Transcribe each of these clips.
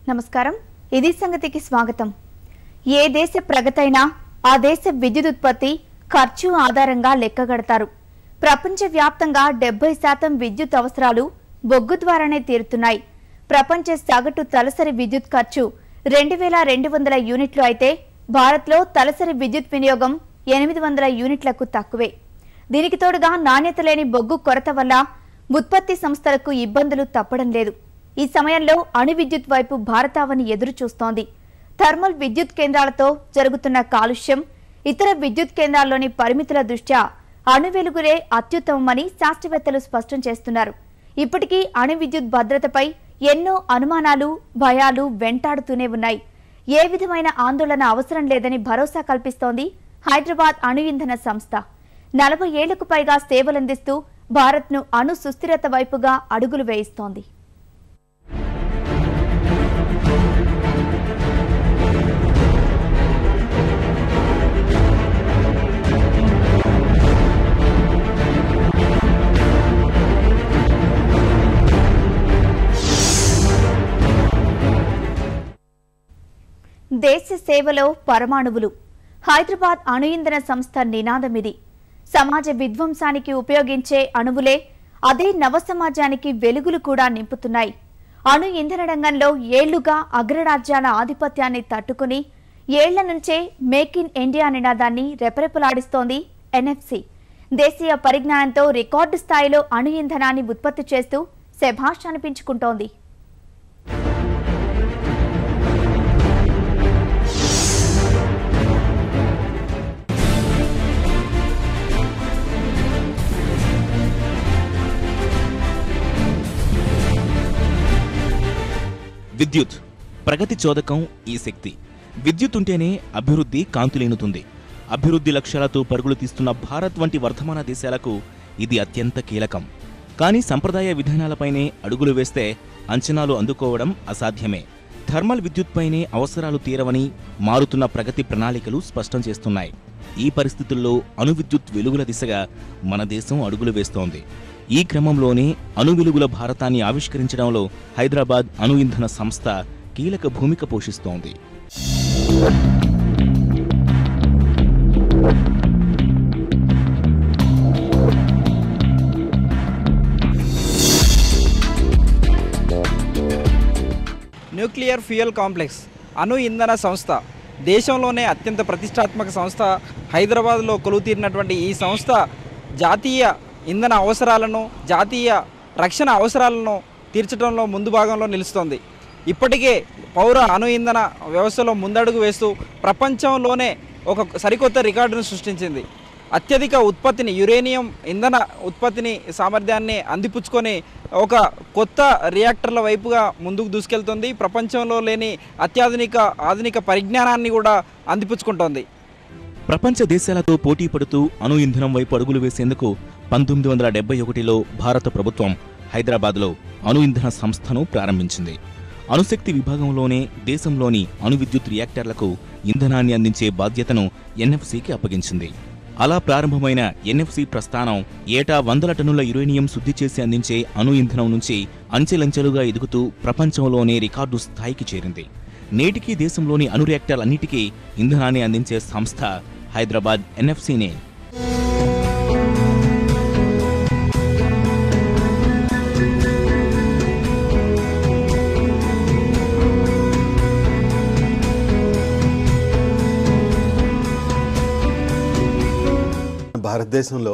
నమస్కారం ఇది సంగతికి స్వాగతం ఏ దేశ ప్రగతైనా ఆ దేశ విద్యుత్ ఉత్పత్తి ఖర్చు ఆధారంగా లెక్కగడతారు ప్రపంచవ్యాప్తంగా 70% విద్యుత్ అవసరాలు బొగ్గు ద్వారానే తీరుతున్నాయి ప్రపంచ సగటు తలసరి విద్యుత్ ఖర్చు 2200 యూనిట్లు అయితే భారత్లో తలసరి విద్యుత్ వినియోగం 800 యూనిట్లకు తక్కువే దీనికి తోడుగా నాణ్యత లేని బొగ్గు కొరత వల్ల ఉత్పత్తి సంస్థలకు ఇబ్బందులు తప్పడం లేదు ఈ సమయంలో అణు విద్యుత్ వైపు భారతావని ఎదురు చూస్తోంది థర్మల్ విద్యుత్ కేంద్రాలతో జరుగుతున్న కాలుష్యం ఇతర విద్యుత్ కేంద్రాల్లోని పరిమితుల దృష్ట్యా అణు వెలుగురే అత్యుత్తమమని శాస్త్రవేత్తలు స్పష్టం చేస్తున్నారు ఇప్పటికీ అణు విద్యుత్ భద్రతపై ఎన్నో అనుమానాలు భయాలు వెంటాడుతూనే ఉన్నాయి ఏ విధమైన ఆందోళన అవసరం లేదని భరోసా కల్పిస్తోంది హైదరాబాద్ అణు ఇంధన సంస్థ 40 ఏళ్లకు పైగా సేవలందిస్తూ భారత్ను అణు సుస్థిరత వైపుగా అడుగులు వేయిస్తోంది దేశ సేవలో పరమాణువులు హైదరాబాద్ అణు ఇంధన సంస్థ నినాదమిది సమాజ విధ్వంసానికి ఉపయోగించే అణువులే అదే నవ సమాజానికి వెలుగులు కూడా నింపుతున్నాయి అణు ఇంధన రంగంలో ఏళ్లుగా అగ్రరాజ్యాల ఆధిపత్యాన్ని తట్టుకుని ఏళ్ల నుంచే మేక్ ఇన్ ఇండియా నినాదాన్ని రెపరెపలాడిస్తోంది ఎన్ఎఫ్సి దేశీయ పరిజ్ఞానంతో రికార్డు స్థాయిలో అణు ఇంధనాన్ని ఉత్పత్తి చేస్తూ శభాష్ అనిపించుకుంటోంది విద్యుత్ ప్రగతి చోదకం ఈ శక్తి విద్యుత్ ఉంటేనే అభివృద్ధి కాంతులేనుతుంది అభివృద్ధి లక్ష్యాలతో పరుగులు తీస్తున్న భారత్ వంటి వర్ధమాన దేశాలకు ఇది అత్యంత కీలకం కానీ సంప్రదాయ విధానాలపైనే అడుగులు వేస్తే అంచనాలు అందుకోవడం అసాధ్యమే థర్మల్ విద్యుత్పైనే అవసరాలు తీరవని మారుతున్న ప్రగతి ప్రణాళికలు స్పష్టం చేస్తున్నాయి ఈ పరిస్థితుల్లో అణు విద్యుత్ వెలుగుల దిశగా మన దేశం అడుగులు వేస్తోంది ఈ క్రమంలోనే అణు వెలుగుల భారతాన్ని ఆవిష్కరించడంలో హైదరాబాద్ అణు ఇంధన సంస్థ కీలక భూమిక పోషిస్తోంది న్యూక్లియర్ ఫ్యూయల్ కాంప్లెక్స్ అణు ఇంధన సంస్థ దేశంలోనే అత్యంత ప్రతిష్టాత్మక సంస్థ హైదరాబాద్లో కొలువుతీరినటువంటి ఈ సంస్థ జాతీయ ఇంధన అవసరాలను జాతీయ రక్షణ అవసరాలను తీర్చడంలో ముందు భాగంలో నిలుస్తోంది ఇప్పటికే పౌర అణు ఇంధన వ్యవస్థలో ముందడుగు వేస్తూ ప్రపంచంలోనే ఒక సరికొత్త రికార్డును సృష్టించింది అత్యధిక ఉత్పత్తిని యురేనియం ఇంధన ఉత్పత్తిని సామర్థ్యాన్ని అందిపుచ్చుకొని ఒక కొత్త రియాక్టర్ల వైపుగా ముందుకు దూసుకెళ్తుంది ప్రపంచంలో లేని ఆధునిక పరిజ్ఞానాన్ని కూడా అందిపుచ్చుకుంటోంది ప్రపంచ దేశాలతో పోటీ పడుతూ అణు ఇంధనం వైపు అడుగులు వేసేందుకు 1971లో భారత ప్రభుత్వం హైదరాబాద్లో అణు ఇంధన సంస్థను ప్రారంభించింది అణుశక్తి విభాగంలోనే దేశంలోని అణు విద్యుత్ రియాక్టర్లకు ఇంధనాన్ని అందించే బాధ్యతను ఎన్ఎఫ్సికి అప్పగించింది అలా ప్రారంభమైన ఎన్ఎఫ్సి ప్రస్థానం ఏటా 100 టన్నుల యురేనియం శుద్ధి చేసి అందించే అణు ఇంధనం నుంచి అంచెలంచెలుగా ఎదుగుతూ ప్రపంచంలోనే రికార్డు స్థాయికి చేరింది నేటికీ దేశంలోని అణు రియాక్టర్లన్నిటికీ ఇంధనాన్ని అందించే సంస్థ హైదరాబాద్ ఎన్ఎఫ్సినే భారతదేశంలో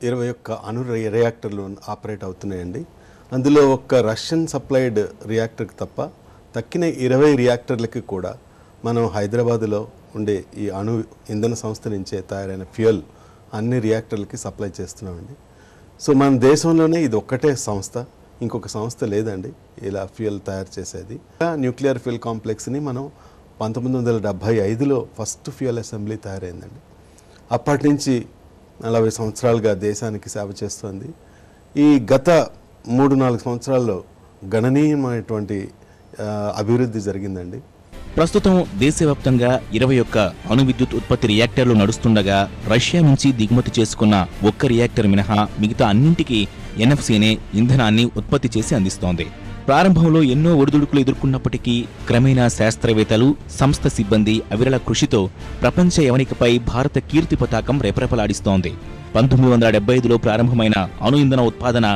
21 అణు రియాక్టర్లు ఆపరేట్ అవుతున్నాయండి అందులో ఒక్క రష్యన్ సప్లైడ్ రియాక్టర్కి తప్ప తక్కిన 20 రియాక్టర్లకి కూడా మనం హైదరాబాదులో ఉండే ఈ అణు ఇంధన సంస్థ నుంచే తయారైన ఫ్యూయల్ అన్ని రియాక్టర్లకి సప్లై చేస్తున్నామండి సో మన దేశంలోనే ఇది ఒక్కటే సంస్థ ఇంకొక సంస్థ లేదండి ఇలా ఫ్యూయల్ తయారు చేసేది న్యూక్లియర్ ఫ్యూయల్ కాంప్లెక్స్ని మనం 1975లో ఫస్ట్ ఫ్యూయల్ అసెంబ్లీ తయారైందండి అప్పటి నుంచి 40 సంవత్సరాలుగా దేశానికి సేవ చేస్తుంది ఈ గత 3-4 సంవత్సరాల్లో గణనీయమైనటువంటి అభివృద్ధి జరిగిందండి ప్రస్తుతం దేశవ్యాప్తంగా 21 అణు విద్యుత్ ఉత్పత్తి రియాక్టర్లు నడుస్తుండగా రష్యా నుంచి దిగుమతి చేసుకున్న ఒక్క రియాక్టర్ మినహా మిగతా అన్నింటికీ ఎన్ఎఫ్సినే ఇంధనాన్ని ఉత్పత్తి చేసి అందిస్తోంది ప్రారంభంలో ఎన్నో ఒడిదుడుకులు ఎదుర్కొన్నప్పటికీ క్రమేణా శాస్త్రవేత్తలు, సంస్థ సిబ్బంది అవిరళ కృషితో ప్రపంచ యవనికపై భారత కీర్తి పతాకం రెపరెపలాడిస్తోంది. 1975లో ప్రారంభమైన అణు ఇంధన ఉత్పాదన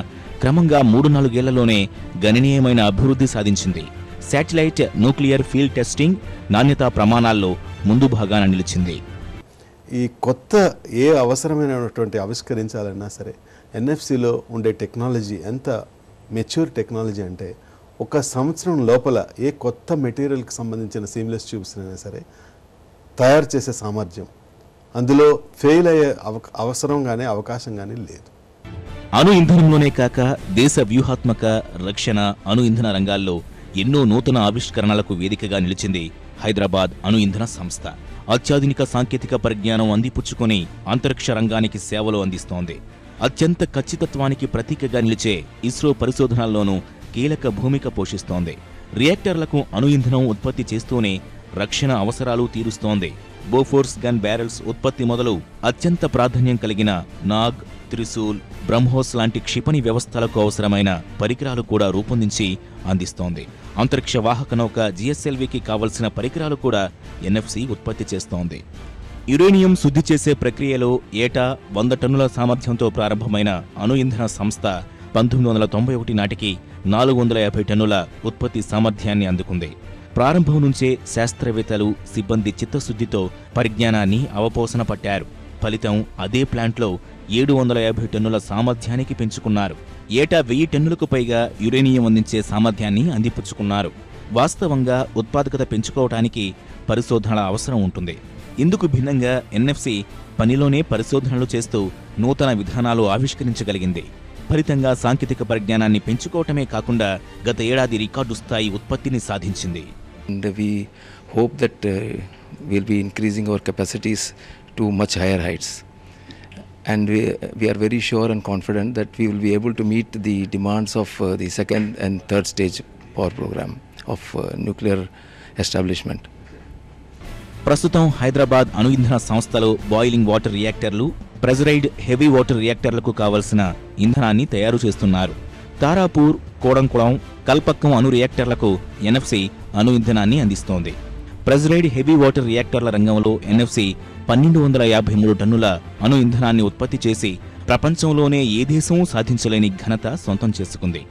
క్రమంగా 3-4 ఏళ్లలోనే గణనీయమైన అభివృద్ధి సాధించింది. శాటిలైట్ న్యూక్లియర్ ఫీల్డ్ టెస్టింగ్ నాణ్యతా ప్రమాణాల్లో ముందు భాగాన నిలిచింది. ఈ కొత్త ఏ అవసరమైనటువంటి ఆవిష్కరించాలన్నా సరే ఎన్ఎఫ్సిలో ఉండే టెక్నాలజీ ఎంత మెచ్యూర్ టెక్నాలజీ అంటే 1 సంవత్సరం లోపల ఏ కొత్త మెటీరియల్కి సంబంధించిన సీమ్లెస్ ట్యూబ్స్ అయినా సరే తయారు చేసే సామర్థ్యం, అందులో ఫెయిల్ అయ్యే అవసరం కానీ అవకాశం కానీ లేదు. అణు ఇంధనంలోనే కాక దేశ వ్యూహాత్మక, రక్షణ, అణు ఇంధన రంగాల్లో ఎన్నో నూతన ఆవిష్కరణలకు వేదికగా నిలిచింది హైదరాబాద్ అణు ఇంధన సంస్థ. అత్యాధునిక సాంకేతిక పరిజ్ఞానం అందిపుచ్చుకొని అంతరిక్ష రంగానికి సేవలు అందిస్తోంది. అత్యంత ఖచ్చితత్వానికి ప్రతీకగా నిలిచే ఇస్రో పరిశోధనల్లోనూ కీలక భూమిక పోషిస్తోంది. రియాక్టర్లకు అణు ఇంధనం ఉత్పత్తి చేస్తూనే రక్షణ అవసరాలు తీరుస్తోంది. బోఫోర్స్ గన్ బ్యారెల్స్ ఉత్పత్తి మొదలు అత్యంత ప్రాధాన్యం కలిగిన నాగ్, త్రిశూల్, బ్రహ్మోస్ లాంటి క్షిపణి వ్యవస్థలకు అవసరమైన పరికరాలు కూడా రూపొందించి అందిస్తోంది. అంతరిక్ష వాహక నౌక జిఎస్ఎల్వికి కావలసిన పరికరాలు కూడా ఎన్ఎఫ్సి ఉత్పత్తి చేస్తోంది. యురేనియం శుద్ధి చేసే ప్రక్రియలో ఏటా 100 టన్నుల సామర్థ్యంతో ప్రారంభమైన అణు ఇంధన సంస్థ 1991 నాటికి 450 టన్నుల ఉత్పత్తి సామర్థ్యాన్ని అందుకుంది. ప్రారంభం నుంచే శాస్త్రవేత్తలు, సిబ్బంది చిత్తశుద్ధితో పరిజ్ఞానాన్ని అవపోసన పట్టారు. ఫలితం అదే ప్లాంట్లో 750 టన్నుల సామర్థ్యానికి పెంచుకున్నారు. ఏటా 1000 టన్నులకు పైగా యురేనియం అందించే సామర్థ్యాన్ని అందిపుచ్చుకున్నారు. వాస్తవంగా ఉత్పాదకత పెంచుకోవటానికి పరిశోధనల అవసరం ఉంటుంది. ఇందుకు భిన్నంగా ఎన్ఎఫ్సి పనిలోనే పరిశోధనలు చేస్తూ నూతన విధానాలు ఆవిష్కరించగలిగింది. ఫలితంగా సాంకేతిక పరిజ్ఞానాన్ని పెంచుకోవటమే కాకుండా గత ఏడాది రికార్డు స్థాయి ఉత్పత్తిని సాధించింది. And we hope that we'll be increasing our capacities to much higher heights. And we are very sure and confident that we will be able to meet the demands of the second and third stage power program of nuclear establishment. ప్రస్తుతం హైదరాబాద్ అణు ఇంధన సంస్థలో boiling water రియాక్టర్లు, ప్రెజరైడ్ heavy water రియాక్టర్లకు కావలసిన ఇంధనాన్ని తయారు చేస్తున్నారు. తారాపూర్, కోడంకుళం, కల్పక్కం అణు రియాక్టర్లకు ఎన్ఎఫ్సి అణు ఇంధనాన్ని అందిస్తోంది. ప్రెజరైడ్ హెవీ వాటర్ రియాక్టర్ల రంగంలో ఎన్ఎఫ్సి 1253 టన్నుల అణు ఇంధనాన్ని ఉత్పత్తి చేసి ప్రపంచంలోనే ఏ దేశమూ సాధించలేని ఘనత సొంతం చేసుకుంది.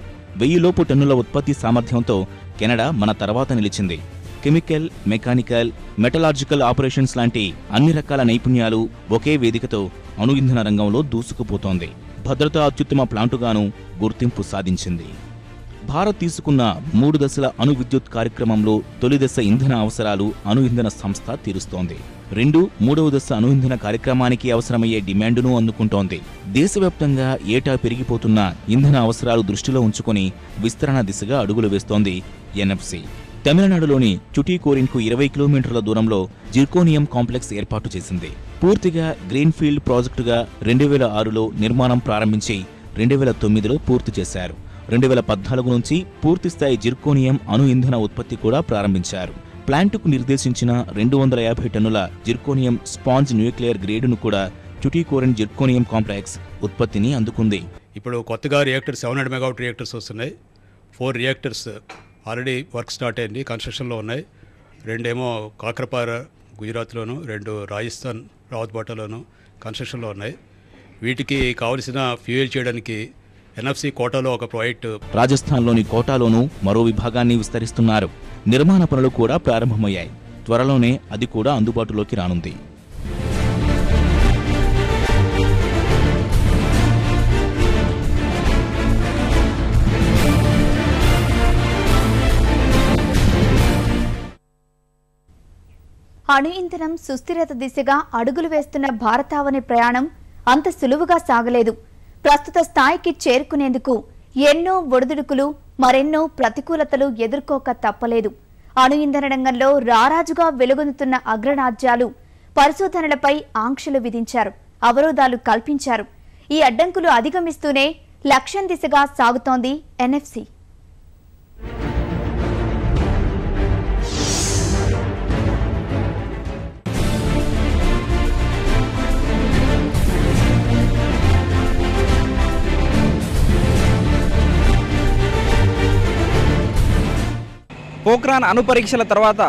1000 లోపు టన్నుల ఉత్పత్తి సామర్థ్యంతో కెనడా మన తర్వాత నిలిచింది. కెమికల్, మెకానికల్, మెటలార్జికల్ ఆపరేషన్స్ లాంటి అన్ని రకాల నైపుణ్యాలు ఒకే వేదికతో అణు ఇంధన రంగంలో దూసుకుపోతోంది. భద్రతా అత్యుత్తమ ప్లాంటుగాను గుర్తింపు సాధించింది. భారత్ తీసుకున్న 3 దశల అణు విద్యుత్ కార్యక్రమంలో తొలి దశ ఇంధన అవసరాలు అణు ఇంధన సంస్థ తీరుస్తోంది. 2, 3వ దశ అణు ఇంధన కార్యక్రమానికి అవసరమయ్యే డిమాండును అందుకుంటోంది. దేశవ్యాప్తంగా ఏటా పెరిగిపోతున్న ఇంధన అవసరాలు దృష్టిలో ఉంచుకొని విస్తరణ దిశగా అడుగులు వేస్తోంది ఎన్ఎఫ్సి. తమిళనాడులోని టుటీకోరిన్కు 20 కిలోమీటర్ల దూరంలో జిర్కోనియం కాంప్లెక్స్ ఏర్పాటు చేసింది. పూర్తిగా గ్రీన్ఫీల్డ్ ప్రాజెక్టుగా 2006లో నిర్మాణం ప్రారంభించి 2009లో పూర్తి చేశారు. 2014 నుంచి పూర్తిస్థాయి జిర్కోనియం అణు ఇంధన ఉత్పత్తి కూడా ప్రారంభించారు. ప్లాంటుకు నిర్దేశించిన 250 టన్నుల జిర్కోనియం స్పాంజ్ న్యూక్లియర్ గ్రేడును కూడా టుటీకోరిన్ జిర్కోనియం కాంప్లెక్స్ ఉత్పత్తిని అందుకుంది. ఇప్పుడు కొత్తగా రియాక్టర్స్ 700 మెగావాట్ రియాక్టర్స్ వస్తున్నాయి. 4 రియాక్టర్స్ ఆల్రెడీ వర్క్ స్టార్ట్ అయింది, కన్స్ట్రక్షన్లో ఉన్నాయి. 2 ఏమో కాకరపార గుజరాత్లోను, 2 రాజస్థాన్ రావత్బాటాలోను కన్స్ట్రక్షన్లో ఉన్నాయి. వీటికి కావలసిన ఫ్యూయల్ చేయడానికి ఎన్ఎఫ్సి కోటాలో ఒక ప్రాజెక్టు రాజస్థాన్లోని కోటాలోనూ మరో విభాగాన్ని విస్తరిస్తున్నారు. నిర్మాణ పనులు కూడా ప్రారంభమయ్యాయి. త్వరలోనే అది కూడా అందుబాటులోకి రానుంది. అణు ఇంధనం సుస్థిరత దిశగా అడుగులు వేస్తున్న భారతావని ప్రయాణం అంత సులువుగా సాగలేదు. ప్రస్తుత స్థాయికి చేరుకునేందుకు ఎన్నో ఒడిదుడుకులు, మరెన్నో ప్రతికూలతలు ఎదుర్కోక తప్పలేదు. అణు ఇంధన రంగంలో రారాజుగా వెలుగొందుతున్న అగ్రరాజ్యాలు పరిశోధనలపై ఆంక్షలు విధించారు, అవరోధాలు కల్పించారు. ఈ అడ్డంకులు అధిగమిస్తూనే లక్ష్యం దిశగా సాగుతోంది ఎన్ఎఫ్సి. పోఖ్రాన్ అణు పరీక్షల తర్వాత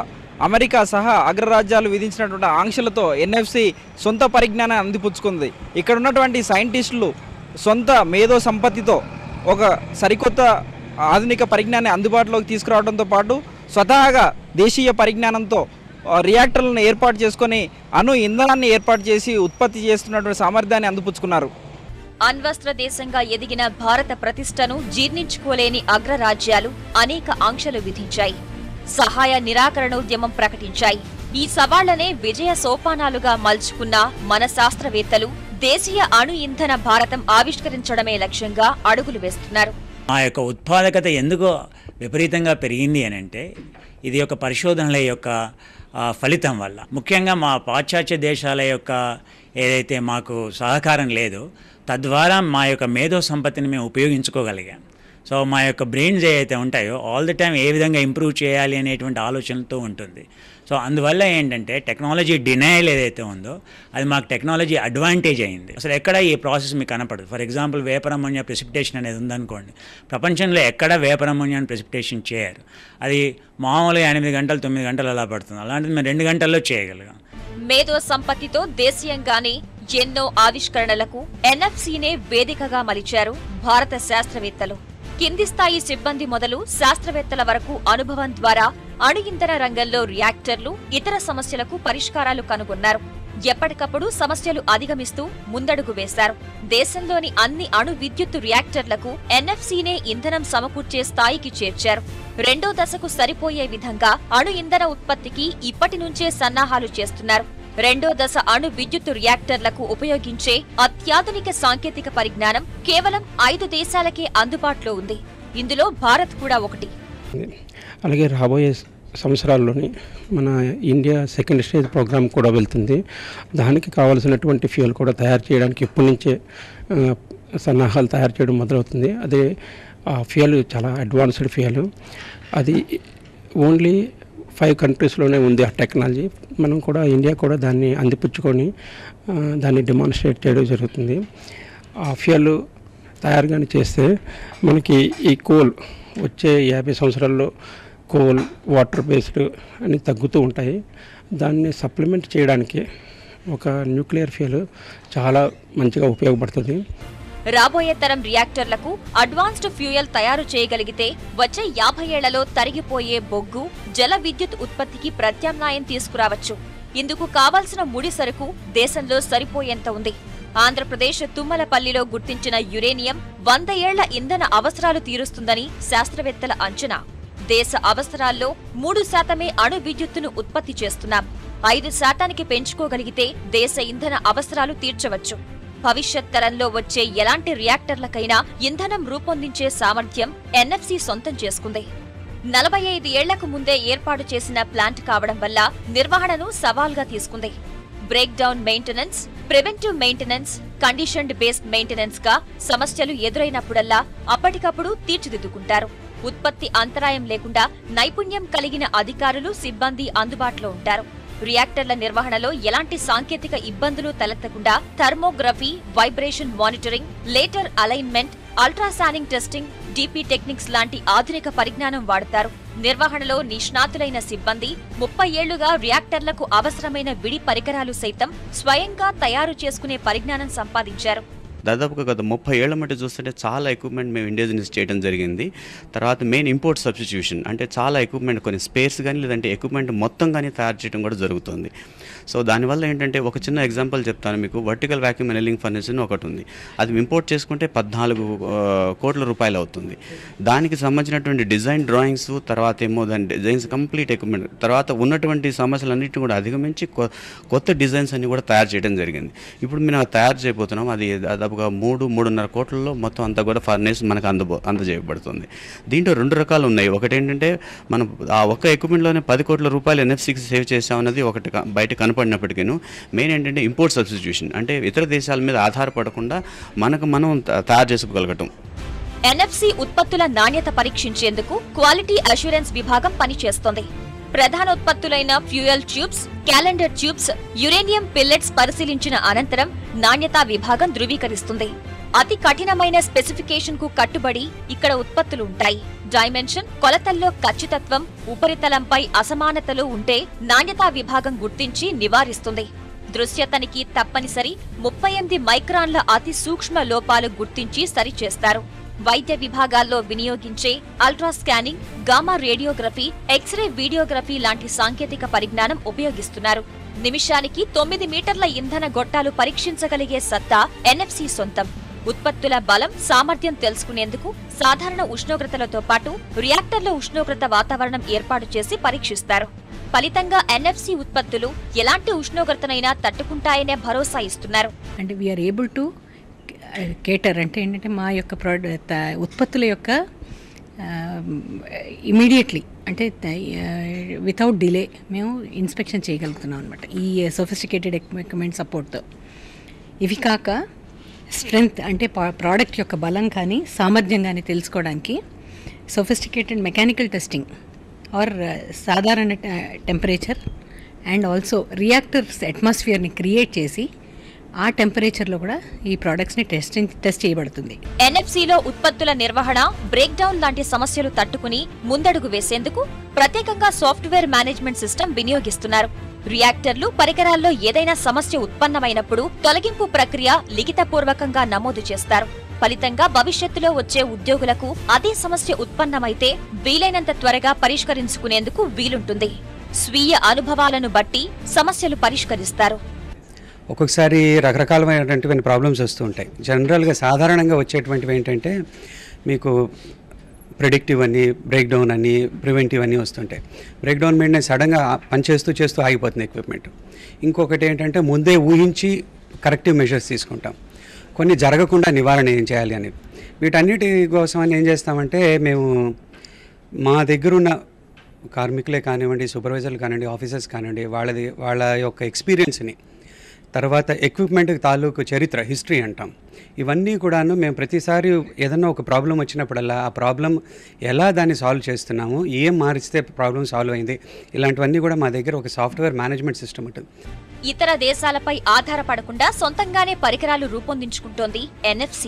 అమెరికా సహా అగ్రరాజ్యాలు విధించినటువంటి ఆంక్షలతో ఎన్ఎఫ్సి సొంత పరిజ్ఞానాన్ని అందిపుచ్చుకుంది. ఇక్కడ ఉన్నటువంటి సైంటిస్టులు సొంత మేధో సంపత్తితో ఒక సరికొత్త ఆధునిక పరిజ్ఞానాన్ని అందుబాటులోకి తీసుకురావడంతో పాటు స్వతహాగా దేశీయ పరిజ్ఞానంతో రియాక్టర్లను ఏర్పాటు చేసుకొని అణు ఇంధనాన్ని ఏర్పాటు చేసి ఉత్పత్తి చేస్తున్నటువంటి సామర్థ్యాన్ని అందిపుచ్చుకున్నారు. అణ్వస్త్ర దేశంగా ఎదిగిన భారత ప్రతిష్టను జీర్ణించుకోలేని అగ్రరాజ్యాలు అనేక ఆంక్షలు విధించాయి, సహాయ నిరాకరణోద్యమం ప్రకటించాయి. ఈ సవాళ్లనే విజయ సోపానాలుగా మలుచుకున్న మన శాస్త్రవేత్తలు దేశీయ అణు ఇంధన భారతం ఆవిష్కరించడమే లక్ష్యంగా అడుగులు వేస్తున్నారు. మా యొక్క ఉత్పాదకత ఎందుకో విపరీతంగా పెరిగింది అని అంటే ఇది ఒక పరిశోధనల యొక్క ఫలితం వల్ల. ముఖ్యంగా మా పాశ్చాత్య దేశాల యొక్క ఏదైతే మాకు సహకారం లేదో తద్వారా మా యొక్క మేధో సంపత్తిని మేము ఉపయోగించుకోగలిగాం. సో మా యొక్క బ్రెయిన్స్ ఏవైతే ఉంటాయో ఆల్ ది టైం ఏ విధంగా ఇంప్రూవ్ చేయాలి అనేటువంటి ఆలోచనతో ఉంటుంది. సో అందువల్ల ఏంటంటే టెక్నాలజీ డినయల్ ఏదైతే ఉందో అది మాకు టెక్నాలజీ అడ్వాంటేజ్ అయింది. అసలు ఎక్కడ ఈ ప్రాసెస్ మీకు కనపడదు. For example vapour ammonia precipitation అనేది ఉందనుకోండి, ప్రపంచంలో ఎక్కడ వేపర్ అమ్మోనియాని ప్రెసిపిటేషన్ చేయరు. అది మామూలుగా 8 గంటలు 9 గంటలు అలా పడుతుంది. అలాంటిది మేము 2 గంటల్లో చేయగలిగాం. మేధో సంపత్తితో దేశీయంగానే ఎన్నో ఆవిష్కరణలకు ఎన్ఎఫ్సినే వేదికగా మలిచారు భారత శాస్త్రవేత్తలు. కింది స్థాయి సిబ్బంది మొదలు శాస్త్రవేత్తల వరకు అనుభవం ద్వారా అణు ఇంధన రంగంలో రియాక్టర్లు, ఇతర సమస్యలకు పరిష్కారాలు కనుగొన్నారు. ఎప్పటికప్పుడు సమస్యలు అధిగమిస్తూ ముందడుగు వేశారు. దేశంలోని అన్ని అణు విద్యుత్తు రియాక్టర్లకు ఎన్ఎఫ్సినే ఇంధనం సమకూర్చే స్థాయికి చేర్చారు. 2వ దశకు సరిపోయే విధంగా అణు ఇంధన ఉత్పత్తికి ఇప్పటి నుంచే సన్నాహాలు చేస్తున్నారు. 2వ దశ అణు విద్యుత్తు రియాక్టర్లకు ఉపయోగించే అత్యాధునిక సాంకేతిక పరిజ్ఞానం కేవలం 5 దేశాలకే అందుబాటులో ఉంది. ఇందులో భారత్ కూడా ఒకటి. అలాగే రాబోయే సంవత్సరాల్లోని మన ఇండియా సెకండ్ స్టేజ్ ప్రోగ్రామ్ కూడా వెళ్తుంది. దానికి కావాల్సినటువంటి ఫ్యూయల్ కూడా తయారు చేయడానికి ఇప్పటి నుంచే సన్నాహాలు తయారు చేయడం మొదలవుతుంది. అదే ఆ ఫ్యూయల్ చాలా అడ్వాన్స్డ్ ఫ్యూయల్. అది ఓన్లీ 5 కంట్రీస్లోనే ఉంది ఆ టెక్నాలజీ. మనం కూడా ఇండియా కూడా దాన్ని అందిపుచ్చుకొని దాన్ని డెమాన్స్ట్రేట్ చేయడం జరుగుతుంది. ఆ ఫ్యూయల్ తయారుగానే చేస్తే మనకి ఈ కోల్ వచ్చే 50 సంవత్సరాల్లో కోల్, వాటర్ బేస్డ్ అని తగ్గుతూ ఉంటాయి. దాన్ని సప్లిమెంట్ చేయడానికి ఒక న్యూక్లియర్ ఫ్యూయల్ చాలా మంచిగా ఉపయోగపడుతుంది. రాబోయే తరం రియాక్టర్లకు అడ్వాన్స్డ్ ఫ్యూయల్ తయారు చేయగలిగితే వచ్చే 50 ఏళ్లలో తరిగిపోయే బొగ్గు, జల విద్యుత్ ఉత్పత్తికి ప్రత్యామ్నాయం తీసుకురావచ్చు. ఇందుకు కావాల్సిన ముడి సరుకు దేశంలో సరిపోయేంత ఉంది. ఆంధ్రప్రదేశ్ తుమ్మలపల్లిలో గుర్తించిన యురేనియం 100 ఏళ్ల ఇంధన అవసరాలు తీరుస్తుందని శాస్త్రవేత్తల అంచనా. దేశ అవసరాల్లో 3% అణు విద్యుత్తును ఉత్పత్తి చేస్తున్నాం. 5% పెంచుకోగలిగితే దేశ ఇంధన అవసరాలు తీర్చవచ్చు. భవిష్యత్ తరంలో వచ్చే ఎలాంటి రియాక్టర్లకైనా ఇంధనం రూపొందించే సామర్థ్యం ఎన్ఎఫ్సి సొంతం చేసుకుంది. 45 ఏళ్లకు ముందే ఏర్పాటు చేసిన ప్లాంట్ కావడం వల్ల నిర్వహణను సవాల్గా తీసుకుంది. Break down maintenance, preventive maintenance, conditioned based maintenance గా సమస్యలు ఎదురైనప్పుడల్లా అప్పటికప్పుడు తీర్చిదిద్దుకుంటారు. ఉత్పత్తి అంతరాయం లేకుండా నైపుణ్యం కలిగిన అధికారులు, సిబ్బంది అందుబాటులో ఉంటారు. రియాక్టర్ల నిర్వహణలో ఎలాంటి సాంకేతిక ఇబ్బందులు తలెత్తకుండా thermography, vibration monitoring, laser alignment, ultrasonic testing, DP techniques లాంటి ఆధునిక పరిజ్ఞానం వాడతారు. నిర్వహణలో నిష్ణాతులైన సిబ్బంది 30 ఏళ్లుగా రియాక్టర్లకు అవసరమైన విడి పరికరాలు సైతం స్వయంగా తయారు చేసుకునే పరిజ్ఞానం సంపాదించారు. దాదాపుగా గత 30 ఏళ్ల మట్టి చూస్తుంటే చాలా ఎక్విప్మెంట్ మేము ఇండిజినస్ చేయడం జరిగింది. తర్వాత మెయిన్ ఇంపోర్ట్ సబ్స్టిట్యూషన్ అంటే చాలా ఎక్విప్మెంట్, కొన్ని స్పేర్స్ కానీ లేదంటే ఎక్విప్మెంట్ మొత్తం కానీ తయారు చేయడం కూడా జరుగుతుంది. సో దానివల్ల ఏంటంటే ఒక చిన్న ఎగ్జాంపుల్ చెప్తాను మీకు. వర్టికల్ వ్యాక్యూమ్ ఎనలింగ్ ఫర్నేస్ అని ఒకటి ఉంది. అది ఇంపోర్ట్ చేసుకుంటే 14 కోట్ల రూపాయలు అవుతుంది. దానికి సంబంధించినటువంటి డిజైన్ డ్రాయింగ్స్, తర్వాత ఏమో దాని డిజైన్స్, కంప్లీట్ ఎక్విప్మెంట్, తర్వాత ఉన్నటువంటి సమస్యలన్నింటినీ కూడా అధిగమించి కొత్త డిజైన్స్ అన్ని కూడా తయారు చేయడం జరిగింది. ఇప్పుడు మేము తయారు చేయబోతున్నాం. అది దాదాపుగా 3-3.5 కోట్లలో మొత్తం అంతా కూడా ఫర్నేస్ మనకు అందజేయబడుతుంది. దీంట్లో 2 రకాలు ఉన్నాయి. ఒకటి ఏంటంటే మనం ఆ ఒక్క ఎక్విప్మెంట్లోనే 10 కోట్ల రూపాయలు ఎన్ఎఫ్సికి సేవ్ చేసామన్నది ఒకటి బయట కనపడినప్పటికీ, మెయిన్ ఏంటంటే ఇంపోర్ట్ సబ్స్టిట్యూషన్ అంటే ఇతర దేశాల మీద ఆధారపడకుండా మనం తయారు చేసుకోగలగటం. ఎన్ఎఫ్సి ఉత్పత్తుల నాణ్యత పరీక్షించేందుకు క్వాలిటీ అష్యూరెన్స్ విభాగం పనిచేస్తోంది. ప్రధాన ఉత్పత్తులైన fuel tubes, calendar tubes, uranium pellets పరిశీలించిన అనంతరం నాణ్యతా విభాగం ధృవీకరిస్తుంది. అతి కఠినమైన స్పెసిఫికేషన్ కు కట్టుబడి ఇక్కడ ఉత్పత్తులు ఉంటాయి. డైమెన్షన్, కొలతల్లో ఖచ్చితత్వం, ఉపరితలంపై అసమానతలు ఉంటే నాణ్యతా విభాగం గుర్తించి నివారిస్తుంది. దృశ్య తనిఖీ తప్పనిసరి. 38 మైక్రాన్ల అతి సూక్ష్మ లోపాలు గుర్తించి సరిచేస్తారు. వైద్య విభాగాల్లో వినియోగించే ultra scanning, gamma radiography, X ray videography లాంటి సాంకేతిక పరిజ్ఞానం ఉపయోగిస్తున్నారు. నిమిషానికి 9 మీటర్ల ఇంధన గొట్టాలు పరీక్షించగలిగే సత్తా NFC సొంతం. ఉత్పత్తుల బలం, సామర్థ్యం తెలుసుకునేందుకు సాధారణ ఉష్ణోగ్రతలతో పాటు రియాక్టర్లో ఉష్ణోగ్రత వాతావరణం ఏర్పాటు చేసి పరీక్షిస్తారు. ఫలితంగా NFC ఉత్పత్తులు ఎలాంటి ఉష్ణోగ్రతనైనా తట్టుకుంటాయనే భరోసా ఇస్తున్నారు. అంటే వీఆర్ ఏబుల్ టు కేటర్ అంటే ఏంటంటే మా యొక్క ఉత్పత్తుల యొక్క ఇమీడియట్లీ అంటే వితౌట్ డిలే మేము ఇన్స్పెక్షన్ చేయగలుగుతున్నాం అనమాట ఈ సోఫిస్టికేటెడ్ ఎక్విప్మెంట్ సపోర్ట్తో. ఇవి కాక స్ట్రెంగ్త్ అంటే ప్రోడక్ట్ యొక్క బలం కానీ సామర్థ్యం కానీ తెలుసుకోవడానికి సోఫిస్టికేటెడ్ మెకానికల్ టెస్టింగ్ ఆర్ సాధారణ టెంపరేచర్ అండ్ ఆల్సో రియాక్టర్స్ అట్మాస్ఫియర్ని క్రియేట్ చేసి ఆ టెంపరేచర్లో కూడా ఈ ప్రోడక్ట్స్ని టెస్ట్ చేయబడుతుంది. NFCలో ఉత్పత్తుల నిర్వహణ, బ్రేక్ డౌన్ లాంటి సమస్యలు తట్టుకుని ముందడుగు వేసేందుకు ప్రత్యేకంగా సాఫ్ట్వేర్ మేనేజ్మెంట్ సిస్టమ్ వినియోగిస్తున్నారు. రియాక్టర్లు, పరికరాల్లో ఏదైనా సమస్య ఉత్పన్నమైనప్పుడు తొలగింపు ప్రక్రియ లిఖితపూర్వకంగా నమోదు చేస్తారు. ఫలితంగా భవిష్యత్తులో వచ్చే ఉద్యోగులకు అదే సమస్య ఉత్పన్నమైతే వీలైనంత త్వరగా పరిష్కరించుకునేందుకు వీలుంటుంది. స్వీయ అనుభవాలను బట్టి సమస్యలు పరిష్కరిస్తారు. ఒక్కొక్కసారి రకరకాలమైనటువంటి ప్రాబ్లమ్స్ వస్తూ ఉంటాయి. జనరల్గా సాధారణంగా వచ్చేటువంటివి ఏంటంటే మీకు ప్రెడిక్టివ్ అని, బ్రేక్ డౌన్ అని, ప్రివెంటివ్ అని వస్తుంటాయి. బ్రేక్ డౌన్ మీద సడన్గా పనిచేస్తూ ఆగిపోతుంది ఎక్విప్మెంట్. ఇంకొకటి ఏంటంటే ముందే ఊహించి కరెక్టివ్ మెజర్స్ తీసుకుంటాం. కొన్ని జరగకుండా నివారణ ఏం చేయాలి అని. వీటన్నిటి కోసం అని ఏం చేస్తామంటే మేము మా దగ్గరున్న కార్మికులే కానివ్వండి, సూపర్వైజర్లు కానివ్వండి, ఆఫీసర్స్ కానివ్వండి, వాళ్ళ యొక్క ఎక్స్పీరియన్స్ని, తర్వాత ఎక్విప్మెంట్ తాలూకు చరిత్ర, హిస్టరీ అంటాం, ఇవన్నీ కూడాను మేము ప్రతిసారి ఏదన్నా ఒక ప్రాబ్లం వచ్చినప్పుడల్లా ఆ ప్రాబ్లం ఎలా దాన్ని సాల్వ్ చేస్తున్నాము, ఏం మారిస్తే ప్రాబ్లం సాల్వ్ అయింది, ఇలాంటివన్నీ కూడా మా దగ్గర ఒక సాఫ్ట్వేర్ మేనేజ్మెంట్ సిస్టమ్ ఉంటుంది. ఇతర దేశాలపై ఆధారపడకుండా సొంతంగానే పరికరాలు రూపొందించుకుంటోంది NFC.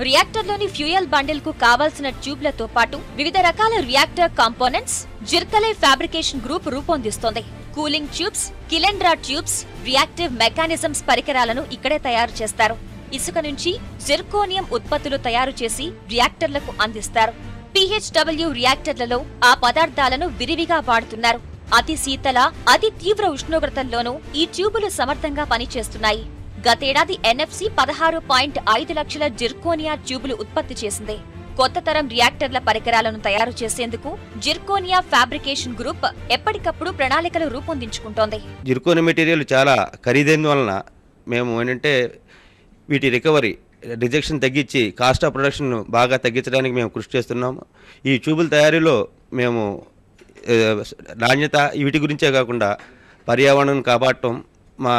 రియాక్టర్లోని ఫ్యూయల్ బండిల్ కు కావాల్సిన ట్యూబ్లతో పాటు వివిధ రకాల reactor components zircaloy fabrication group రూపొందిస్తోంది. Cooling tubes, calandria tubes, reactive mechanisms పరికరాలను ఇక్కడే తయారు చేస్తారు. ఇసుక నుంచి జిర్కోనియం ఉత్పత్తులు తయారు చేసి రియాక్టర్లకు అందిస్తారు. PHW రియాక్టర్లలో ఆ పదార్థాలను విరివిగా వాడుతున్నారు. అతి శీతల, అతి తీవ్ర ఉష్ణోగ్రతల్లోనూ ఈ ట్యూబులు సమర్థంగా పనిచేస్తున్నాయి. గతేడాది NFC 16.5 లక్షల జిర్కోనియా ట్యూబులు ఉత్పత్తి చేసింది. కొత్త తరం రియాక్టర్ల పరికరాలను తయారు చేసేందుకు జిర్కోనియా ఫ్యాబ్రికేషన్ గ్రూప్ ఎప్పటికప్పుడు ప్రణాళికలు రూపొందించుకుంటోంది. జిర్కోనియా మెటీరియల్ చాలా ఖరీదైన వలన మేము ఏంటంటే వీటి రిజెక్షన్ తగ్గించి కాస్ట్ ఆఫ్ ప్రొడక్షన్ బాగా తగ్గించడానికి మేము కృషి చేస్తున్నాము. ఈ ట్యూబుల తయారీలో మేము నాణ్యత వీటి గురించే కాకుండా పర్యావరణం కాపాడటం, మా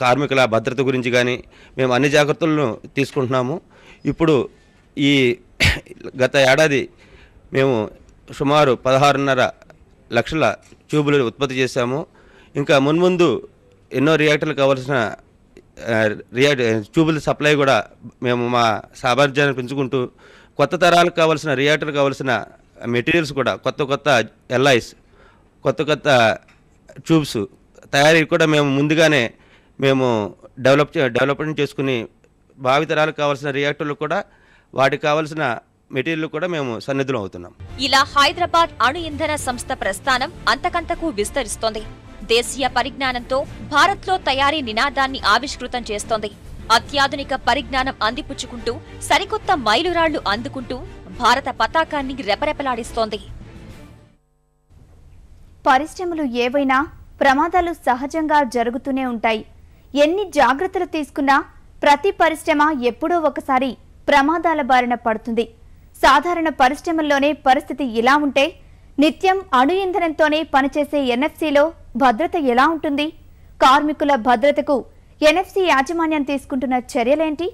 కార్మికుల భద్రత గురించి కానీ మేము అన్ని జాగ్రత్తలను తీసుకుంటున్నాము. ఇప్పుడు ఈ గత ఏడాది మేము సుమారు 16.5 లక్షల ట్యూబులు ఉత్పత్తి చేశాము. ఇంకా మున్ముందు ఎన్నో రియాక్టర్లు కావాల్సిన ట్యూబుల సప్లై కూడా మేము మా సామర్థ్యాన్ని పెంచుకుంటూ కొత్త తరాలకు కావాల్సిన రియాక్టర్లు కావాల్సిన మెటీరియల్స్ కూడా కొత్త LIs, కొత్త ట్యూబ్స్ తయారీ కూడా మేము ముందుగానే మేము డెవలప్మెంట్ చేసుకుని భావితరాలకు కావాల్సిన రియాక్టర్లు కూడా వాటికి కావాల్సిన మెటీరియల్ కూడా మేము సన్నిధులం అవుతున్నాం. ఇలా హైదరాబాద్ అణు ఇంధన సంస్థ ప్రస్థానం అంతకంతకు విస్తరిస్తోంది. దేశీయ పరిజ్ఞానంతో భారత్లో తయారీ నినాదాన్ని ఆవిష్కృతం చేస్తోంది. అత్యాధునిక పరిజ్ఞానం అందిపుచ్చుకుంటూ సరికొత్త మైలురాళ్లు అందుకుంటూ భారత పతాకాన్ని రెపరెపలాడిస్తోంది. పరిశ్రమలు ఏవైనా ప్రమాదాలు సహజంగా జరుగుతూనే ఉంటాయి. ఎన్ని జాగ్రత్తలు తీసుకున్నా ప్రతి పరిశ్రమ ఎప్పుడో ఒకసారి ప్రమాదాల బారిన పడుతుంది. సాధారణ పరిశ్రమల్లోనే పరిస్థితి ఇలా ఉంటే నిత్యం అణు ఇంధనంతోనే పనిచేసే NFCలో భద్రత ఎలా ఉంటుంది? కార్మికుల భద్రతకు NFC యాజమాన్యం తీసుకుంటున్న చర్యలేంటి?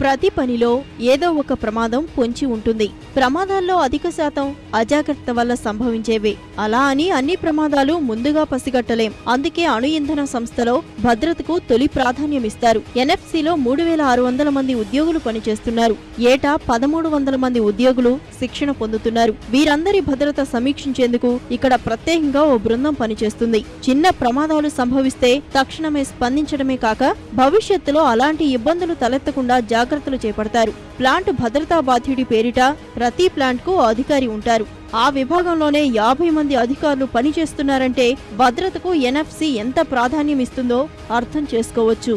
ప్రతి పనిలో ఏదో ఒక ప్రమాదం పొంచి ఉంటుంది. ప్రమాదాల్లో అధిక శాతం అజాగ్రత్త వల్ల సంభవించేవే. అలా అని అన్ని ప్రమాదాలు ముందుగా పసిగట్టలేం. అందుకే అణు ఇంధన సంస్థలో భద్రతకు తొలి ప్రాధాన్యమిస్తారు. ఎన్ఎఫ్సిలో 3600 మంది ఉద్యోగులు పనిచేస్తున్నారు. ఏటా 1300 మంది ఉద్యోగులు శిక్షణ పొందుతున్నారు. వీరందరి భద్రత సమీక్షించేందుకు ఇక్కడ ప్రత్యేకంగా ఓ బృందం పనిచేస్తుంది. చిన్న ప్రమాదాలు సంభవిస్తే తక్షణమే స్పందించడమే కాక భవిష్యత్తులో అలాంటి ఇబ్బందులు తలెత్తకుండా జాగ్రత్తలు చేపడతారు. ప్లాంట్ భద్రతా బాధ్యుడి పేరిట ప్రతి ప్లాంట్కు అధికారి ఉంటారు. ఆ విభాగంలోనే 50 మంది అధికారులు పనిచేస్తున్నారంటే భద్రతకు ఎన్ఎఫ్సి ఎంత ప్రాధాన్యం ఇస్తుందో అర్థం చేసుకోవచ్చు.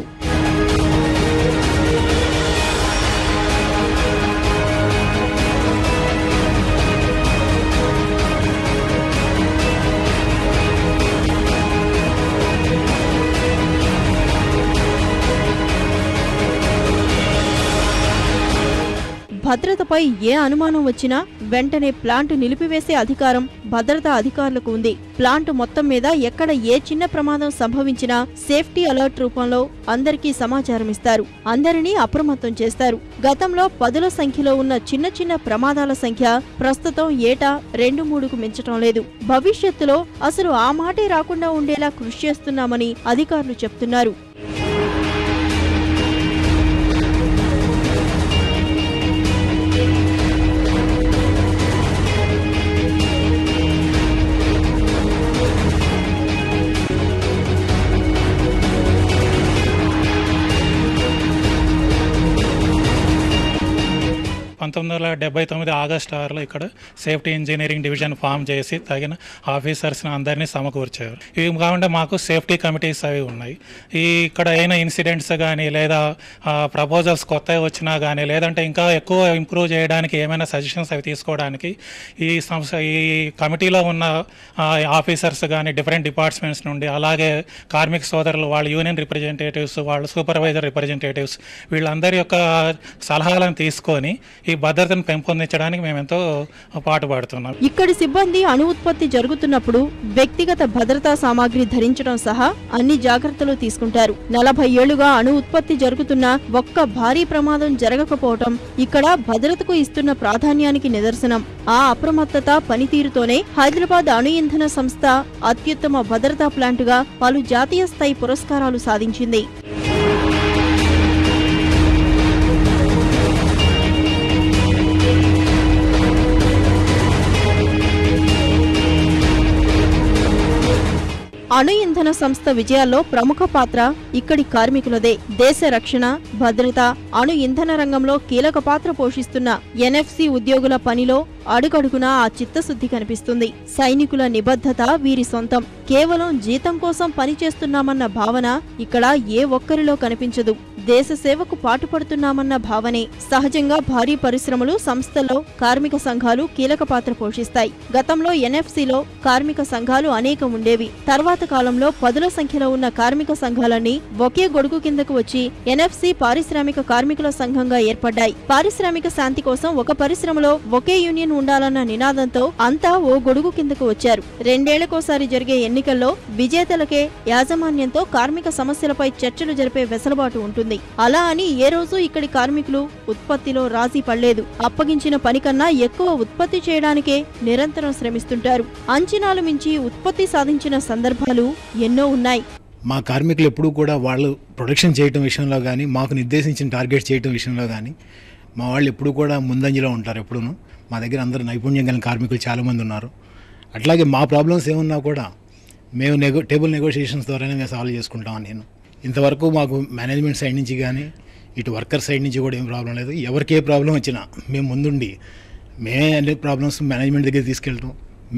భద్రతపై ఏ అనుమానం వచ్చినా వెంటనే ప్లాంట్ నిలిపివేసే అధికారం భద్రతా అధికారులకు ఉంది. ప్లాంట్ మొత్తం మీద ఎక్కడ ఏ చిన్న ప్రమాదం సంభవించినా సేఫ్టీ అలర్ట్ రూపంలో అందరికీ సమాచారం ఇస్తారు. అందరినీ అప్రమత్తం చేస్తారు. గతంలో 10ల సంఖ్యలో ఉన్న చిన్న చిన్న ప్రమాదాల సంఖ్య ప్రస్తుతం ఏటా 2-3కు మించటం లేదు. భవిష్యత్తులో అసలు ఆ మాటే రాకుండా ఉండేలా కృషి చేస్తున్నామని అధికారులు చెప్తున్నారు. ఆగస్టు 6లో ఇక్కడ సేఫ్టీ ఇంజనీరింగ్ డివిజన్ ఫామ్ చేసి తగిన ఆఫీసర్స్ని అందరినీ సమకూర్చారు. ఇవి కాకుండా మాకు సేఫ్టీ కమిటీస్ అవి ఉన్నాయి. ఇక్కడ అయిన ఇన్సిడెంట్స్ కానీ లేదా ప్రపోజల్స్ కొత్తగా వచ్చినా కానీ లేదంటే ఇంకా ఎక్కువ ఇంప్రూవ్ చేయడానికి ఏమైనా సజెషన్స్ అవి తీసుకోవడానికి ఈ కమిటీలో ఉన్న ఆఫీసర్స్ కానీ డిఫరెంట్ డిపార్ట్మెంట్స్ నుండి అలాగే కార్మిక సోదరులు వాళ్ళ యూనియన్ రిప్రజెంటేటివ్స్ వాళ్ళ సూపర్వైజర్ రిప్రజెంటేటివ్స్ వీళ్ళందరి యొక్క సలహాలను తీసుకొని ఈ భద్రతను పెంపొందించడానికి మేమెంతో పాటుపడుతున్నాం. ఇక్కడి సిబ్బంది అణు ఉత్పత్తి జరుగుతున్నప్పుడు వ్యక్తిగత భద్రతా సామాగ్రి ధరించడం సహా అన్ని జాగ్రత్తలు తీసుకుంటారు. 40 ఏళ్లుగా అణు ఉత్పత్తి జరుగుతున్న ఒక్క భారీ ప్రమాదం జరగకపోవటం ఇక్కడ భద్రతకు ఇస్తున్న ప్రాధాన్యానికి నిదర్శనం. ఆ అప్రమత్తత పనితీరుతోనే హైదరాబాద్ అణు ఇంధన సంస్థ అత్యుత్తమ భద్రతా ప్లాంటుగా పలు జాతీయ స్థాయి పురస్కారాలు సాధించింది. అణు ఇంధన సంస్థ విజయాల్లో ప్రముఖ పాత్ర ఇక్కడి కార్మికులదే. దేశ రక్షణ, భద్రత, అణు ఇంధన రంగంలో కీలక పాత్ర పోషిస్తున్న ఎన్ఎఫ్సి ఉద్యోగుల పనిలో అడుగడుగునా ఆ చిత్తశుద్ధి కనిపిస్తుంది. సైనికుల నిబద్ధత వీరి సొంతం. కేవలం జీతం కోసం పనిచేస్తున్నామన్న భావన ఇక్కడ ఏ ఒక్కరిలో కనిపించదు. దేశ సేవకు పాటుపడుతున్నామన్న భావనే. సహజంగా భారీ పరిశ్రమలు, సంస్థల్లో కార్మిక సంఘాలు కీలక పాత్ర పోషిస్తాయి. గతంలో ఎన్ఎఫ్సిలో కార్మిక సంఘాలు అనేకం ఉండేవి. తర్వాత కాలంలో 10ల సంఖ్యలో ఉన్న కార్మిక సంఘాలన్నీ ఒకే గొడుగు కిందకు వచ్చి ఎన్ఎఫ్సి పారిశ్రామిక కార్మికుల సంఘంగా ఏర్పడ్డాయి. పారిశ్రామిక శాంతి కోసం ఒక పరిశ్రమలో ఒకే యూనియన్ ఉండాలన్న నినాదంతో అంతా ఓ గొడుగు కిందకు వచ్చారు. 2 ఏళ్లకోసారి జరిగే ఎన్నికల్లో విజేతలకే యాజమాన్యంతో కార్మిక సమస్యలపై చర్చలు జరిపే వెసులుబాటు ఉంటుంది. అలా అని ఏ రోజు ఇక్కడి కార్మికులు ఉత్పత్తిలో రాజీ పడలేదు. అప్పగించిన పని కన్నా ఎక్కువ ఉత్పత్తి చేయడానికే నిరంతరం శ్రమిస్తుంటారు. అంచనాలు మించి ఉత్పత్తి సాధించిన సందర్భాలు ఎన్నో ఉన్నాయి. మా కార్మికులు ఎప్పుడూ కూడా వాళ్ళు ప్రొడక్షన్ చేయటం విషయంలో కానీ, మాకు నిర్దేశించిన టార్గెట్స్ చేయటం విషయంలో కానీ మా వాళ్ళు ఎప్పుడూ కూడా ముందంజలో ఉంటారు. ఎప్పుడూ మా దగ్గర అందరూ నైపుణ్యం కలిగిన కార్మికులు చాలామంది ఉన్నారు. అట్లాగే మా ప్రాబ్లమ్స్ ఏమున్నా కూడా మేము టేబుల్ నెగోషియేషన్స్ ద్వారానే మేము సాల్వ్ చేసుకుంటామని నేను ఇంతవరకు మాకు మేనేజ్మెంట్ సైడ్ నుంచి కానీ ఇటు వర్కర్ సైడ్ నుంచి కూడా ఏం ప్రాబ్లం లేదు. ఎవరికి ఏ ప్రాబ్లం వచ్చినా మేము ముందుండి మేమే అన్ని ప్రాబ్లమ్స్ మేనేజ్మెంట్ దగ్గర తీసుకెళ్తాం.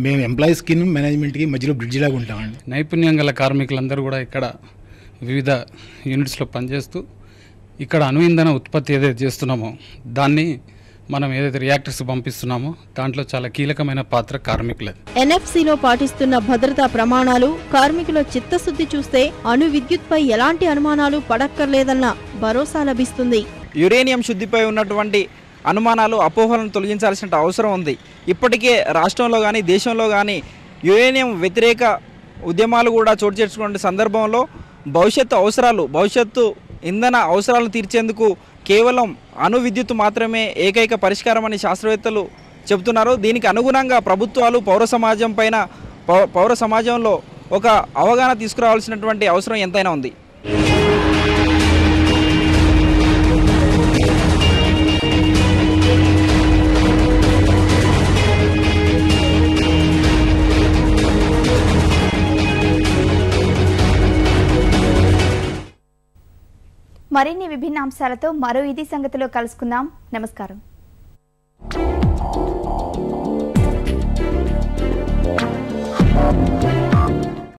మేము ఎంప్లాయీస్కి మేనేజ్మెంట్కి మధ్యలో బ్రిడ్జ్ లాగా ఉంటామండి. నైపుణ్యం గల కార్మికులందరూ కూడా ఇక్కడ వివిధ యూనిట్స్లో పనిచేస్తూ ఇక్కడ అణు ఇంధన ఉత్పత్తి ఏదైతే చేస్తున్నామో దాన్ని మనం ఏదైతే రియాక్టర్స్ పంపిస్తున్నామో దాంట్లో చాలా కీలకమైన పాత్ర కార్మికులది. ఎన్ఎఫ్సిలో పాటిస్తున్న భద్రతా ప్రమాణాలు, కార్మికుల చిత్తశుద్ధి చూస్తే అణు విద్యుత్పై ఎలాంటి అనుమానాలు పడక్కర్లేదన్న భరోసా లభిస్తుంది. యురేనియం శుద్ధిపై ఉన్నటువంటి అనుమానాలు, అపోహలను తొలగించాల్సిన అవసరం ఉంది. ఇప్పటికే రాష్ట్రంలో కానీ దేశంలో కానీ యురేనియం వ్యతిరేక ఉద్యమాలు కూడా చోటు చేసుకునే సందర్భంలో భవిష్యత్తు ఇంధన అవసరాలను తీర్చేందుకు కేవలం అణు విద్యుత్ మాత్రమే ఏకైక పరిష్కారం అని శాస్త్రవేత్తలు చెబుతున్నారు. దీనికి అనుగుణంగా ప్రభుత్వాలు పౌర సమాజంలో ఒక అవగాహన తీసుకురావాల్సినటువంటి అవసరం ఎంతైనా ఉంది. మరిన్ని విభిన్న అంశాలతో మరో ఇది సంగతిలో కలుసుకుందాం. నమస్కారం.